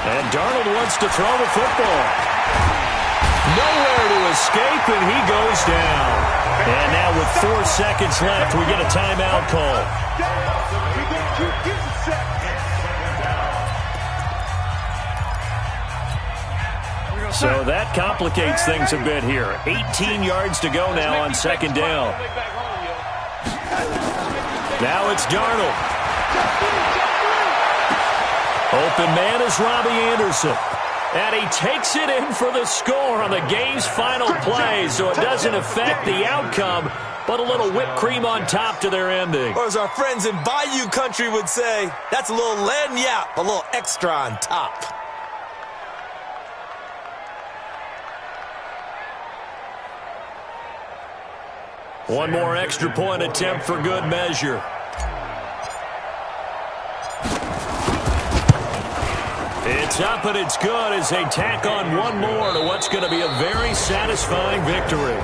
And Darnold wants to throw the football. Nowhere to escape, and he goes down. And now with 4 seconds left, we get a timeout call. So that complicates things a bit here. 18 yards to go now on second down. Now it's Darnold. Open man is Robbie Anderson. And he takes it in for the score on the game's final play, so it doesn't affect the outcome, but a little whipped cream on top to their ending. Or as our friends in Bayou country would say, that's a little lagniappe, a little extra on top. One more extra point attempt for good measure. It's up and it's good as they tack on one more to what's going to be a very satisfying victory.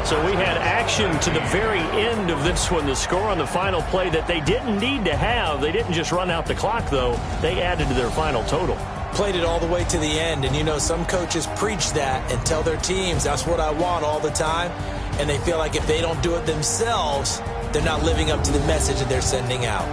So we had action to the very end of this one, the score on the final play that they didn't need to have. They didn't just run out the clock, though. They added to their final total. Played it all the way to the end, and you know some coaches preach that and tell their teams that's what I want all the time, and they feel like if they don't do it themselves, they're not living up to the message that they're sending out.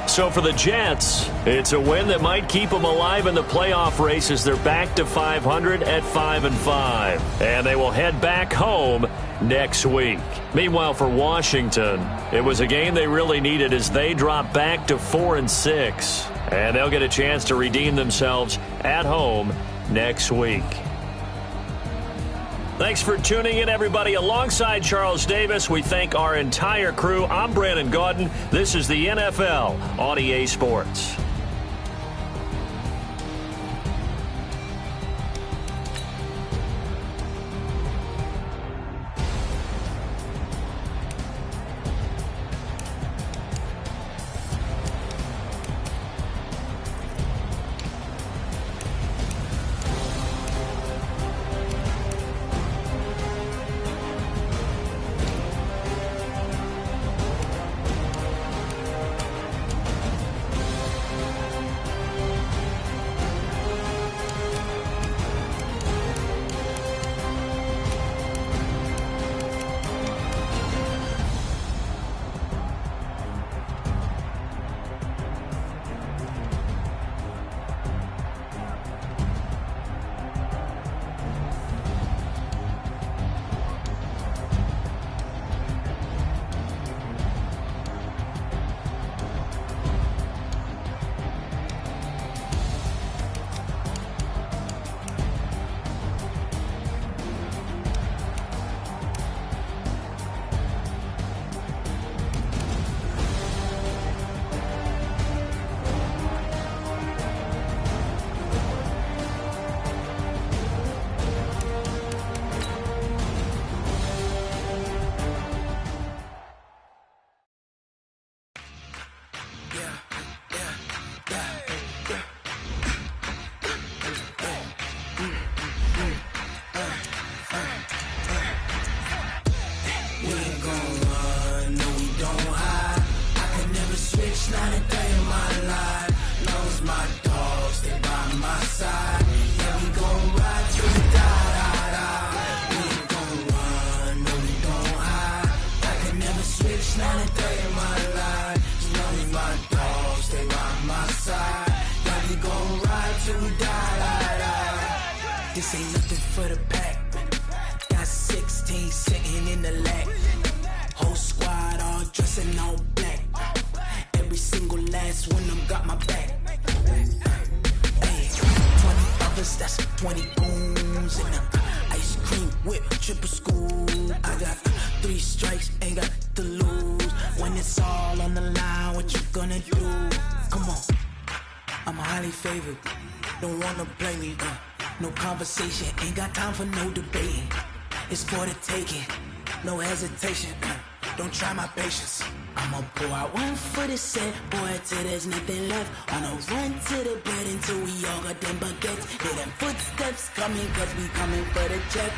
So for the Jets, it's a win that might keep them alive in the playoff race as they're back to 500 at 5-5. And they will head back home next week. Meanwhile, for Washington, it was a game they really needed as they drop back to 4-6. And they'll get a chance to redeem themselves at home next week. Thanks for tuning in, everybody. Alongside Charles Davis, we thank our entire crew. I'm Brandon Gaudin. This is the NFL on EA Sports. This ain't nothing for the pack. Got 16 sitting in the lap. Whole squad all dressing all black. Every single last one of them got my back. Hey, 20 others, that's 20 goons. And ice cream whip, triple school. I got 3 strikes, ain't got to lose. When it's all on the line, what you gonna do? Come on, I'm highly favored. Don't wanna blame me, no conversation, ain't got time for no debating. It's for the taking, no hesitation. Don't try my patience. I'ma pull out one for the set, boy, till there's nothing left. On a run to the bed until we all got them baguettes. Hear them footsteps coming, cause we coming for the check.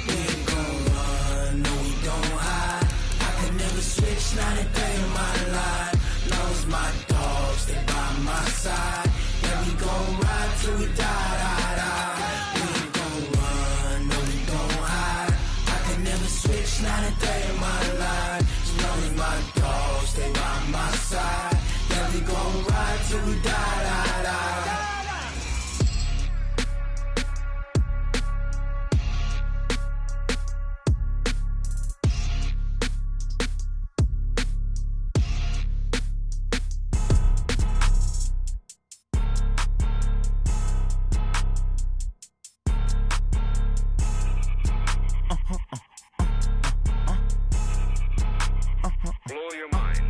We ain't gon' run, no we don't hide. I can never switch, not a day in my life. Knows my dogs, they by my side. Yeah, we gon' side. Yeah, we gon' ride till we die, die, die. Blow your mind.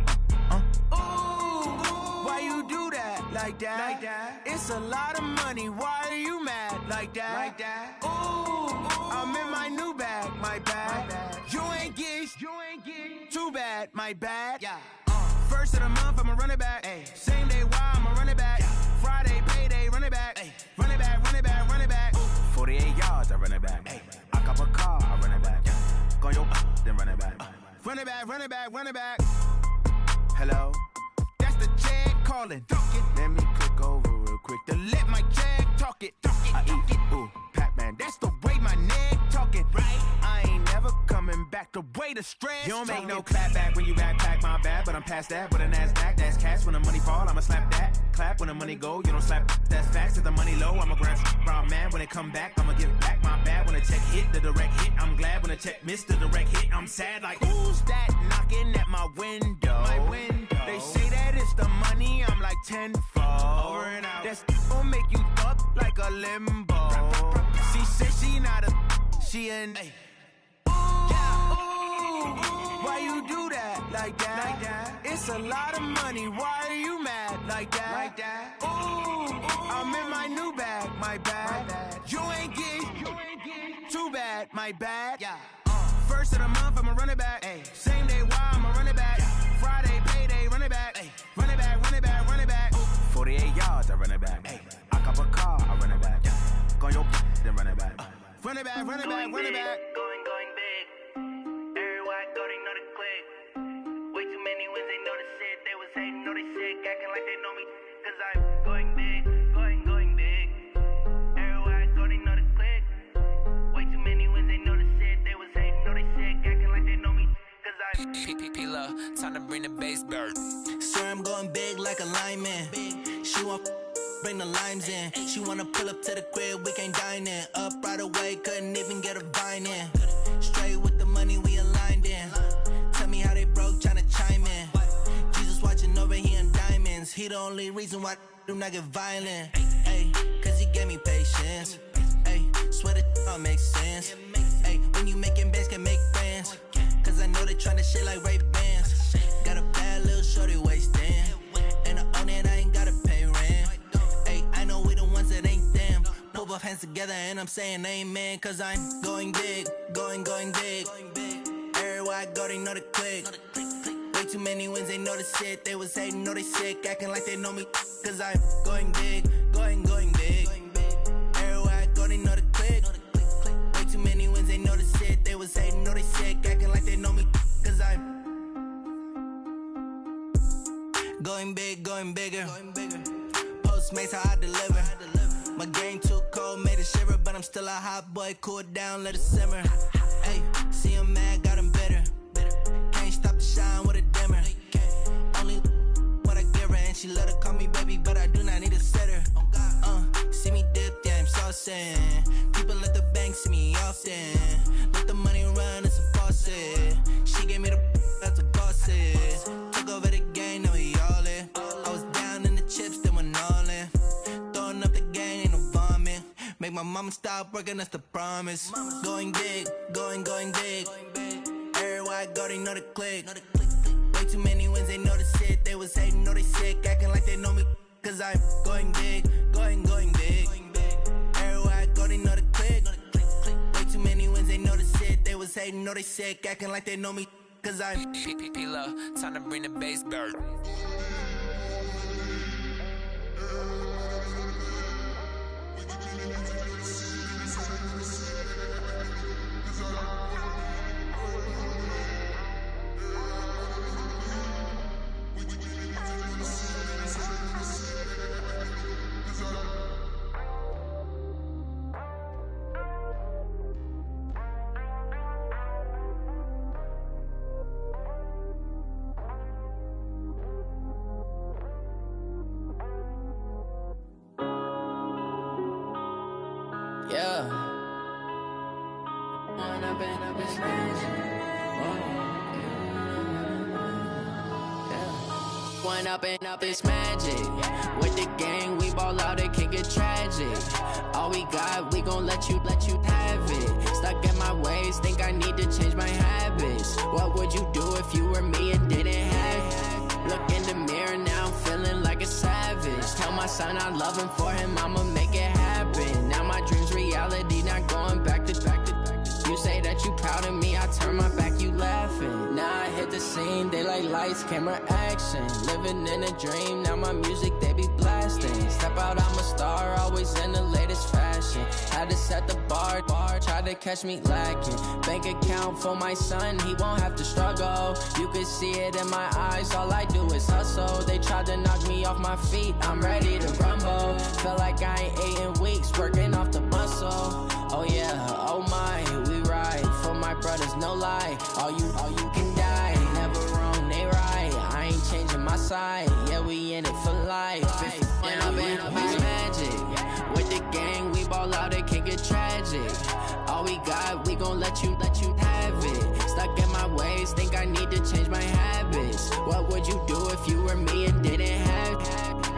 Why you do that like that? It's a lot of money. Why are you mad like that? Ooh, I'm in my new bag, my bad. You ain't get too bad, my bad. Yeah. First of the month, I'ma run it back. Ay. Same day, why I'ma run it back. Friday, payday, run it back. Ay. Run it back, run it back, run it back. 48 yards, I run it back. Ay. I cop a car, I run it back. Go your then run it back. Run it back, run it back, run it back. Hello? That's the jag calling. Let me click over real quick to let my jag talk it. I eat it, ooh, Pac-Man. That's the way my neck talking. Right? I ain't never coming back the way the stress. You don't make no clap back when you backpack, my bad. But I'm past that with a NASDAQ. That's cash when the money fall, I'ma slap that. Clap when the money go, you don't slap. That's fast. If the money low, I'ma grab brown man. When it come back, I'ma give back my bad. When the check hit, the direct hit, I'm glad. When the check missed the direct hit, I'm sad. Like, who's that knocking at my window? My window. They say that it's the money, I'm like tenfold. Over and out. That's gon' make you up like a limbo. She said she not a, she an. Why you do that like that? It's a lot of money. Why are you mad like that? Ooh, I'm in my new bag, my bad. You ain't get too bad, my bad. Yeah. First of the month, I'ma run it back. Ay. Same day, why I'ma run it back. Friday, payday, run it back. Ay. Run it back, run it back, run it back. 48 yards, I run it back. Ay. I cop a car, I run it back. Go your then run it back. Run it back, run it back, run it back. Going big. Everywhere I go, they know the click. Way too many wins, they know the shit. They was hating, know they sick, acting like they know me. Cause I'm going big, going big. Everywhere I go, they know the click. Way too many wins, they know the shit. They was hating, know they sick, acting like they know me. Cause I'm P-P-P-Love, time to bring the bass bird. Swear I'm going big like a lineman. She want bring the limes in. She wanna pull up to the crib, we can't dine in. Up right away, couldn't even get a vine in. Straight with the money, we aligned in. Tell me how they broke, tryna chime in. Jesus watching over, he in diamonds. He the only reason why I do not get violent. Ay, cause he gave me patience. Ay, swear that all makes sense. Ay, when you making bands, can make friends. Cause I know they tryna shit like Ray-Bans. Got a bad little shorty wasting. And I own it, I ain't gotta pay rent. Ay, I know we the ones that ain't them. Put both hands together and I'm saying amen. Cause I'm going big, going big. Everywhere I go, they know the click. Way too many wins, they know the shit. They was hating, know they sick, acting like they know me. Cause I'm going big, going big. Everywhere I go, they know the click. Way too many wins, they know the shit. They was hating, know they sick, acting like they know me. Cause I'm going big, going bigger. Postmates how I deliver. My game too cold, made it shiver. But I'm still a hot boy, cool it down, let it simmer. Hey, see him mad, got him bitter. Can't stop the shine with a dimmer. Only what I give her, and she let her call me baby, but I do not need a sitter. See me dip, yeah, I'm saucing. People at the bank see me often. Let the money run, it's a faucet. She gave me the that's a faucet. Took over the game, now we all in. I was down in the chips, then went all in. Throwing up the gang, ain't no vomit. Make my mama stop working, that's the promise. Going big, going big. Everywhere I go, they know the click. Way too many wins, they know the shit. They was hating, know they sick, acting like they know me. Cause I'm going big, going big. Everywhere I go, they know the click. Way too many wins, they know the shit. They was hating, know they sick, acting like they know me. Cause I'm P-P-P-Love, time to bring the bass bird. Yeah. One up and up is magic. With the gang, we ball out, it can get tragic. All we got, we gon' let you have it. Stuck in my ways, think I need to change my habits. What would you do if you were me and didn't have it? Look in the mirror, now I'm feeling like a savage. Tell my son I love him, for him I'ma make it happen. Now my dream's reality, not going back to. You say that you proud of me, I turn my back, you laughing. Now I hit the scene, they like lights, camera, action. Living in a dream, now my music, they be blasting. Step out, I'm a star, always in the latest fashion. Had to set the bar, try to catch me lacking. Bank account for my son, he won't have to struggle. You can see it in my eyes, all I do is hustle. They tried to knock me off my feet, I'm ready to rumble. Feel like I ain't ate in weeks, working off the muscle. Oh yeah, oh my, we ride for my brothers, no lie. All you can die, never wrong, they right. I ain't changing my side, yeah, we in it for life. If when up and up is magic. With the gang, we ball out, it can get tragic. All we got, we gon' let you have it. Stuck in my ways, think I need to change my habits. What would you do if you were me and didn't have it?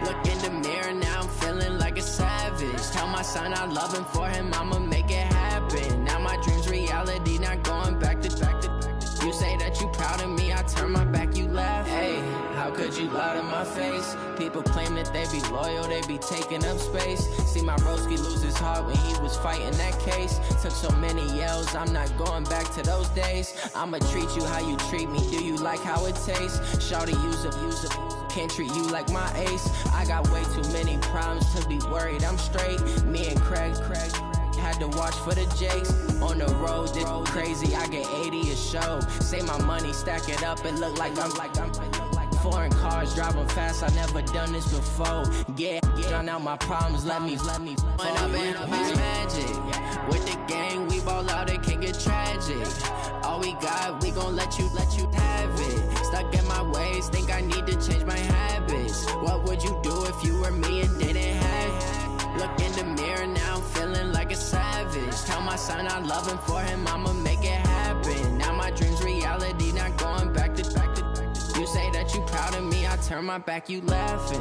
Look in the mirror, now I'm feeling like a savage. Tell my son I love him, for him I'ma make it happen. Now my dream's reality, not going back to. You say that you proud of me, I turn my back, you laugh. Hey, how could you lie to my face? People claim that they be loyal, they be taking up space. See my broski lose his heart when he was fighting that case. Took so many yells, I'm not going back to those days. I'ma treat you how you treat me, do you like how it tastes? Shawty, use it. Can't treat you like my ace. I got way too many problems to be worried, I'm straight. Me and Craig had to watch for the Jakes. On the road, this crazy, I get 80 a show. Say my money, stack it up, it look like I'm foreign cars, driving fast, I never done this before. Yeah, drown out my problems, let me One up and up is magic. With the gang, we ball out, it can get tragic. All we got, we gon' let you have it. Stuck in my ways, think I need to change my habits. What would you do if you were me and didn't have it? Look in the mirror, now I'm feeling like a savage. Tell my son I love him, for him I'ma make it happen. Now my dream's reality, not going back to. You say that you proud of me, I turn my back, you laughing.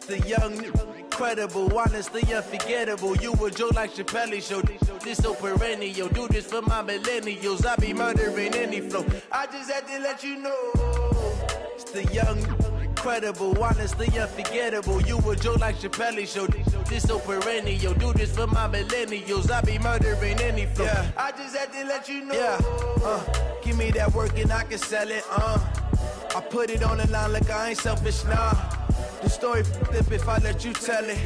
The young, incredible, honestly unforgettable. You a joke like Chappelle show. This so perennial. Do this for my millennials. I be murdering any flow. I just had to let you know. It's the young, incredible, honestly unforgettable. You a joke like Chappelle show. This so perennial. Do this for my millennials. I be murdering any flow. Yeah. I just had to let you know. Yeah. Give me that work and I can sell it. I put it on the line like I ain't selfish, nah. The story flip if I let you tell it.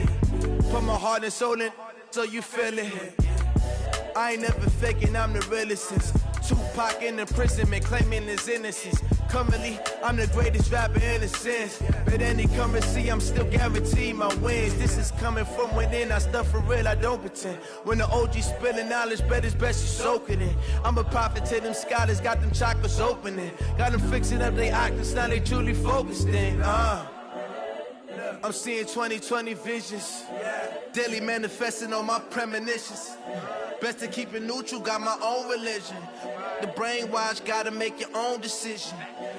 Put my heart and soul in so you feel it. I ain't never faking, I'm the realest since Tupac in imprisonment, claiming his innocence. Currently, I'm the greatest rapper in a sense. But any currency, I'm still guaranteed my wins. This is coming from within, I stuff for real, I don't pretend. When the OG spilling knowledge, bet it's best you soak it in. I'm a prophet to them scholars, got them chakras opening. Got them fixing up their octaves, now they truly focused in. I'm seeing 2020 visions. Daily manifesting on my premonitions. Best to keep it neutral, got my own religion. The brainwash, gotta make your own decision.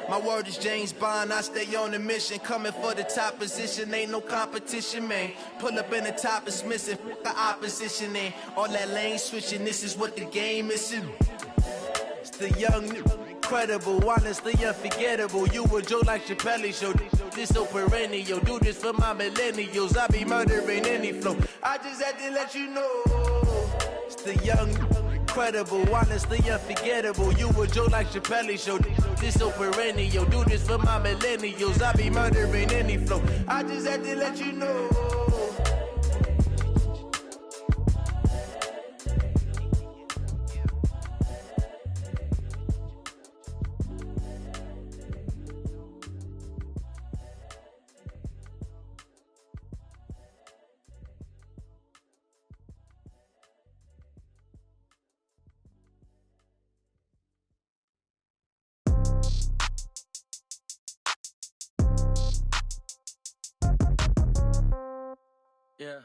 My word is James Bond, I stay on a mission. Coming for the top position, ain't no competition, man. Pull up in the top, it's missing, the opposition, ain't all that lane switching, this is what the game is. It's the young, incredible, honestly unforgettable. You a joke like Chappelle show. This so perennial. Do this for my millennials. I be murdering any flow. I just had to let you know. It's the young, incredible, honestly unforgettable. You a joke like Chappelle show. This so perennial. Do this for my millennials. I be murdering any flow. I just had to let you know. Yeah.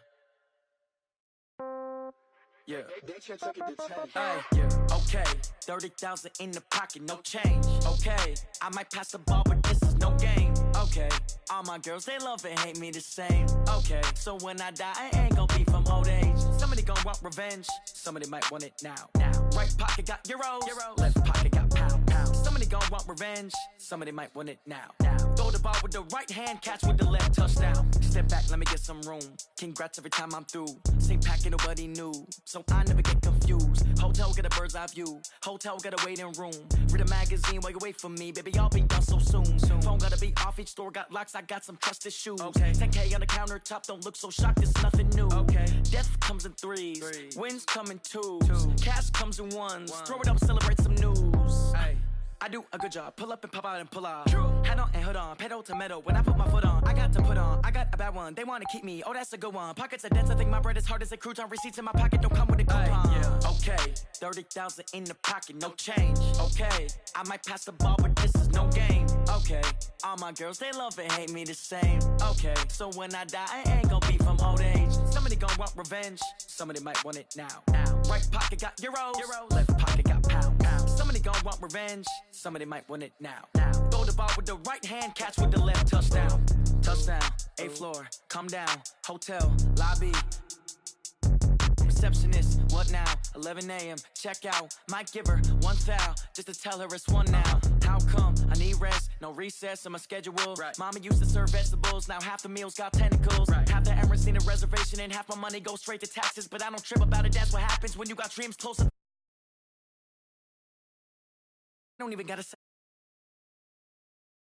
Yeah. Hey, yeah. Okay, 30,000 in the pocket, no change. Okay, I might pass the ball, but this is no game. Okay, all my girls, they love and hate me the same. Okay, so when I die, I ain't gon' be from old age. Somebody gon' want revenge, somebody might want it now. Right pocket got euros, left pocket got pound. Somebody gon' want revenge, somebody might want it now. Throw the ball with the right hand, catch with the left, touchdown. Step back, let me get some room. Congrats every time I'm through. Same packet, nobody knew, so I never get confused. Hotel get a bird's eye view. Hotel get a waiting room. Read a magazine while you wait for me, baby. I'll be done so soon. Phone gotta be off. Each store got locks. I got some trusted shoes. Okay. 10K on the countertop. Don't look so shocked. It's nothing new. Okay. Death comes in threes. Wins come in twos. Cash comes in ones. Throw it up, celebrate some news. Hey. I do a good job. Pull up and pop out and pull out. Head on and hood on. Pedal to metal. When I put my foot on, I got to put on. I got a bad one. They want to keep me. Oh, that's a good one. Pockets are dense. I think my bread is hard as a crouton. Receipts in my pocket don't come with a coupon. Yeah. Okay. 30,000 in the pocket. No change. Okay. I might pass the ball, but this is no game. Okay. All my girls, they love and hate me the same. Okay. So when I die, I ain't gon' be from old age. Somebody gon' want revenge. Somebody might want it now. Right pocket got euros. Left pocket got pound. Somebody gon' want revenge. Somebody might want it now. Throw the ball with the right hand, catch with the left, touchdown. Touchdown, 8th floor, come down. Hotel, lobby. Receptionist, what now? 11 a.m., check out. Might give her one foul, just to tell her it's one now. How come? I need rest, no recess in my schedule. Mama used to serve vegetables, now half the meals got tentacles. Half the Emirates need a reservation and half my money goes straight to taxes. But I don't trip about it, that's what happens when you got dreams close. Don't even gotta say